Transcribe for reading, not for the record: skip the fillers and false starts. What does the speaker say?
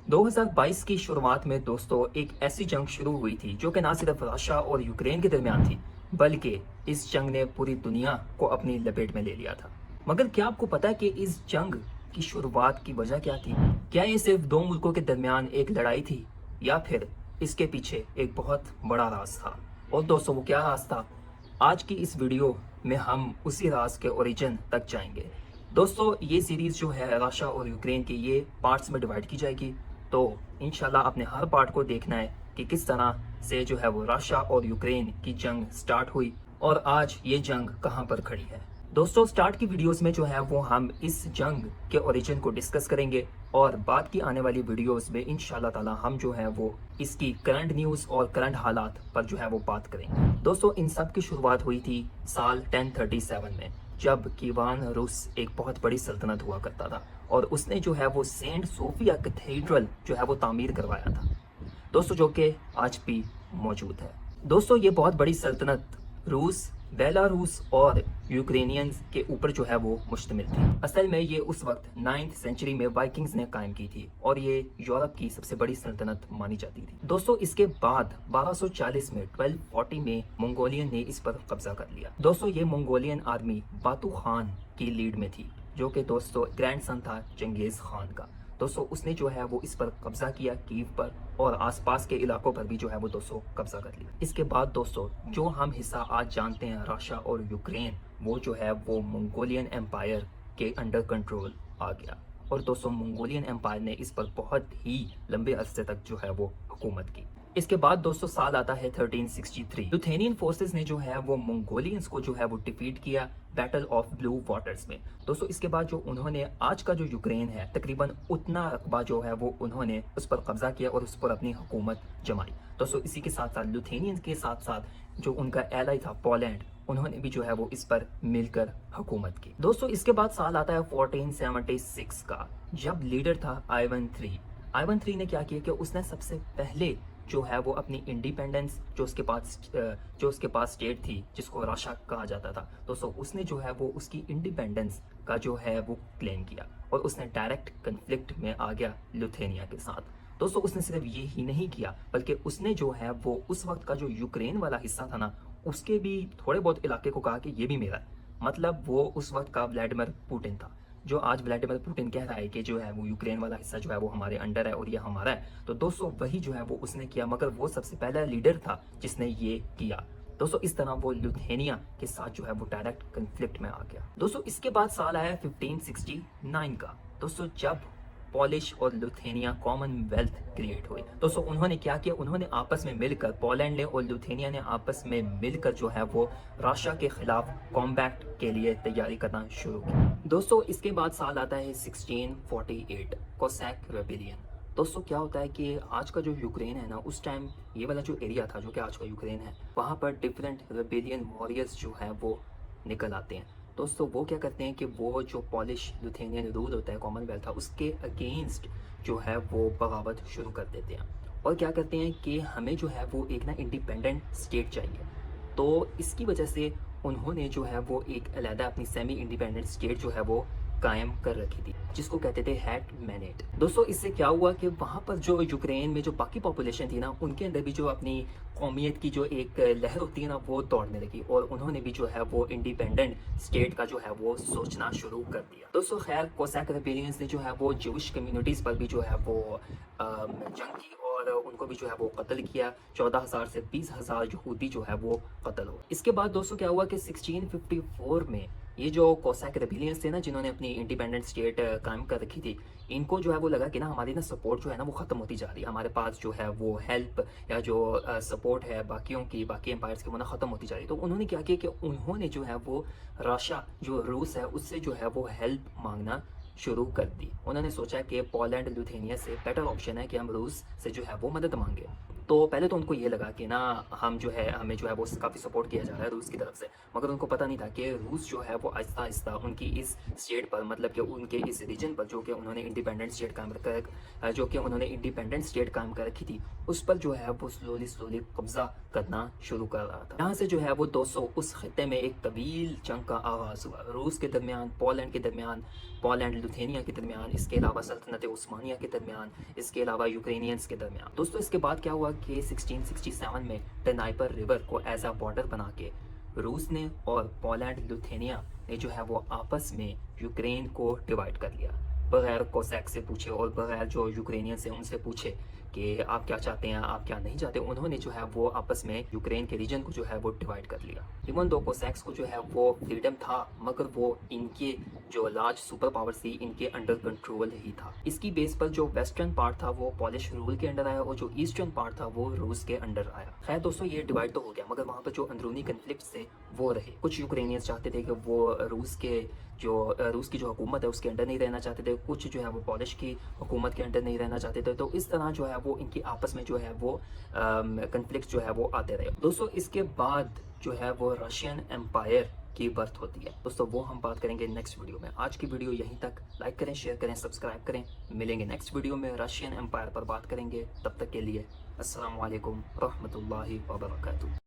2022 की शुरुआत में दोस्तों एक ऐसी जंग शुरू हुई थी जो कि ना सिर्फ रशिया और यूक्रेन के दरमियान थी, बल्कि इस जंग ने पूरी दुनिया को अपनी लपेट में ले लिया था। मगर क्या आपको पता है कि इस जंग की शुरुआत की वजह क्या थी? क्या ये सिर्फ दो मुल्कों के दरमियान एक लड़ाई थी, या फिर इसके पीछे एक बहुत बड़ा राज था? और दोस्तों, वो क्या राज था? आज की इस वीडियो में हम उसी राज के ओरिजिन तक जाएंगे। दोस्तों, ये सीरीज जो है रशिया और यूक्रेन की, ये पार्ट्स में डिवाइड की जाएगी। तो इंशाल्लाह आपने हर पार्ट को देखना है कि किस तरह से जो है वो रशिया और यूक्रेन की जंग स्टार्ट हुई और आज ये जंग कहाँ पर खड़ी है। दोस्तों, स्टार्ट की वीडियोस में जो है वो हम इस जंग के ओरिजिन को डिस्कस करेंगे और बाद की आने वाली वीडियोस में इंशाल्लाह ताला हम जो है वो इसकी करंट न्यूज़ और करंट हालात पर जो है वो बात करेंगे। दोस्तों, इन सब की शुरुआत हुई थी साल 1037 में, जब कीवान रूस एक बहुत बड़ी सल्तनत हुआ करता था और उसने जो है वो सेंट सोफिया कैथेड्रल जो है वो तामीर करवाया था दोस्तों, जो कि आज भी मौजूद है। दोस्तों, ये बहुत बड़ी सल्तनत रूस, बेलारूस और यूक्रेनियंस के ऊपर जो है वो मुश्तमिल थी। असल में ये उस वक्त 9th सेंचुरी में वाइकिंग्स ने कायम की थी और ये यूरोप की सबसे बड़ी सल्तनत मानी जाती थी। दोस्तों, इसके बाद 1240 में 1240 में मंगोलियन ने इस पर कब्जा कर लिया। दोस्तों, ये मंगोलियन आर्मी बातू खान की लीड में थी, जो कि दोस्तों ग्रैंड सन था चंगेज खान का। दोस्तों, उसने जो है वो इस पर कब्जा किया, कीव पर और आसपास के इलाकों पर भी जो है वो दोस्तों कब्जा कर लिया। इसके बाद दोस्तों जो हम हिस्सा आज जानते हैं रशिया और यूक्रेन, वो जो है वो मंगोलियन एम्पायर के अंडर कंट्रोल आ गया और दोस्तों मंगोलियन एम्पायर ने इस पर बहुत ही लंबे अरसे तक जो है वो हुकूमत की। इसके बाद दोस्तों साल आता है 1363। लुथेनियन फोर्सेस ने जो है वो मंगोलियंस को जो है वो डिफीट किया बैटल ऑफ ब्लू वाटर्स में। दोस्तों, इसके बाद जो उन्होंने आज का जो यूक्रेन है, तकरीबन उतना रकबा जो है वो उन्होंने उस पर कब्जा किया और उस पर अपनी हुकूमत जमाई। दोस्तों, इसी के साथ साथ लुथेनियंस के साथ साथ जो उनका एलाई था पोलैंड, उन्होंने भी जो है वो इस पर मिलकर हुकूमत की। दोस्तों, इसके बाद साल आता है 1476 का, जब लीडर था आइवन थ्री। आइवन थ्री ने क्या किया कि उसने सबसे पहले जो है वो अपनी इंडिपेंडेंस जो उसके पास स्टेट थी, जिसको रशिया कहा जाता था, दोस्तों उसने जो है वो उसकी इंडिपेंडेंस का जो है वो क्लेम किया और उसने डायरेक्ट कन्फ्लिक्ट में आ गया लुथेनिया के साथ। दोस्तों, उसने सिर्फ ये ही नहीं किया, बल्कि उसने जो है वो उस वक्त का जो यूक्रेन वाला हिस्सा था ना, उसके भी थोड़े बहुत इलाके को कहा कि ये भी मेरा है। मतलब वो उस वक्त का व्लादिमीर पुतिन था, जो आज व्लादिमीर पुतिन कह रहा है कि जो है वो यूक्रेन वाला हिस्सा जो है वो हमारे अंडर है और ये हमारा है। तो दोस्तों वही जो है वो उसने किया, मगर वो सबसे पहला लीडर था जिसने ये किया। दोस्तों, इस तरह वो लुथेनिया के साथ जो है वो डायरेक्ट कन्फ्लिक्ट में आ गया। दोस्तों, इसके बाद साल आया 1569 का, दोस्तों जब पॉलिश और लुथेनिया कॉमनवेल्थ क्रिएट हुई। दोस्तों, उन्होंने क्या किया, उन्होंने आपस में मिलकर, पोलैंड ने और लुथेनिया ने आपस में मिलकर जो है वो रशिया के खिलाफ कॉम्बैट के लिए तैयारी करना शुरू की। दोस्तों, इसके बाद साल आता है 1648, कोसैक रेबेलियन। दोस्तों, क्या होता है कि आज का जो यूक्रेन है ना, उस टाइम ये वाला जो एरिया था जो कि आज का यूक्रेन है, वहाँ पर डिफरेंट रेबेलियन वॉरियर्स जो है वो निकल आते हैं। दोस्तों, वो क्या करते हैं कि वो जो पॉलिश लुथेनियन रूल होता है, कॉमनवेल्थ था, उसके अगेंस्ट जो है वो बगावत शुरू कर देते हैं और क्या करते हैं कि हमें जो है वो एक ना इंडिपेंडेंट स्टेट चाहिए। तो इसकी वजह से उन्होंने जो है वो एक अलहदा अपनी सेमी इंडिपेंडेंट स्टेट जो है वो कायम कर रखी थी, जिसको कहते थे हैट मैनेट। दोस्तों, इससे क्या हुआ कि वहाँ पर जो यूक्रेन में जो बाकी पॉपुलेशन थी ना, उनके अंदर भी जो अपनी कौमियत की जो एक लहर होती है ना, वो दौड़ने लगी और उन्होंने भी जो है वो इंडिपेंडेंट स्टेट का जो है वो सोचना शुरू कर दिया। दोस्तों, खैर कोसैक रेबेलियंस ने जो है वो ज्यूइश कम्युनिटीज़ पर भी जो है वो जंग की और उनको भी जो है वो कत्ल किया। 14,000 से 20,000 यहूदी जो है वो कत्ल हो। इसके बाद दोस्तों क्या हुआ कि 1654 में ये जो कोसैक रेबेलियंस थे ना, जिन्होंने अपनी इंडिपेंडेंट स्टेट कायम कर रखी थी, इनको जो है वो लगा कि ना हमारी ना सपोर्ट जो है ना वो ख़त्म होती जा रही है, हमारे पास जो है वो हेल्प या जो सपोर्ट है बाकियों की, बाकी एम्पायर्स की, वो ना ख़त्म होती जा रही है। तो उन्होंने क्या किया कि उन्होंने जो है वो रशिया जो रूस है उससे जो है वो हेल्प मांगना शुरू कर दी। उन्होंने सोचा कि पोलैंड लुथेनिया से बेटर ऑप्शन है कि हम रूस से जो है वो मदद मांगे। तो पहले तो उनको ये लगा कि ना हम जो है हमें जो है वो काफ़ी सपोर्ट किया जा रहा है रूस की तरफ से, मगर उनको पता नहीं था कि रूस जो है वो आहिस्ता आहिस्ता उनकी इस स्टेट पर, मतलब कि उनके इस रीजन पर जो कि उन्होंने इंडिपेंडेंट स्टेट कायम कर रखी थी, उस पर जो है वो स्लोली स्लोली कब्जा करना शुरू कर रहा था। यहाँ से जो है वो दोस्तों उस खत्ते में एक तवील जंग का आगाज़ हुआ, रूस के दरमियान, पोलैंड के दरमियान, पोलैंड लुथेनिया के दरमियान, इसके अलावा सल्तनत उस्मानिया के दरमियान, इसके अलावा यूक्रेनियंस के दरमियान। दोस्तों इसके बाद क्या हुआ कि 1667 में टनाइपर रिवर को एज आ बॉर्डर बना के रूस ने और पोलैंड लुथेनिया ने जो है वो आपस में यूक्रेन को डिवाइड कर लिया, बगैर कोसैक से पूछे और बगैर जो यूक्रेनियन से उनसे पूछे कि आप क्या चाहते हैं, आप क्या नहीं चाहते। उन्होंने जो है वो आपस में यूक्रेन के रीजन को जो है वो डिवाइड कर लिया। इवन दो कोसैक्स को जो है वो फ्रीडम था, मगर वो इनके जो लार्ज सुपर पावर्स थी इनके अंडर कंट्रोल ही था। इसकी बेस पर जो वेस्टर्न पार्ट था वो पॉलिश रूल के अंडर आया और जो ईस्टर्न पार्ट था वो रूस के अंडर आया। खैर दोस्तों ये डिवाइड तो हो गया, मगर वहाँ पर जो अंदरूनी कन्फ्लिक्ट्स थे वो रहे। कुछ यूक्रेनियंस चाहते थे कि वो रूस की जो हुकूमत है उसके अंडर नहीं रहना चाहते थे, कुछ जो है वो पॉलिश की हुकूमत के अंडर नहीं रहना चाहते थे। तो इस तरह जो है वो इनकी आपस में जो है वो कन्फ्लिक्ट जो है वो आते रहे। दोस्तों इसके बाद जो है वो रशियन एम्पायर की बर्थ होती है। दोस्तों वो हम बात करेंगे नेक्स्ट वीडियो में। आज की वीडियो यहीं तक। लाइक करें, शेयर करें, सब्सक्राइब करें। मिलेंगे नेक्स्ट वीडियो में, रशियन एम्पायर पर बात करेंगे। तब तक के लिए अस्सलाम वालेकुम रहमतुल्लाहि व बरकातुहू।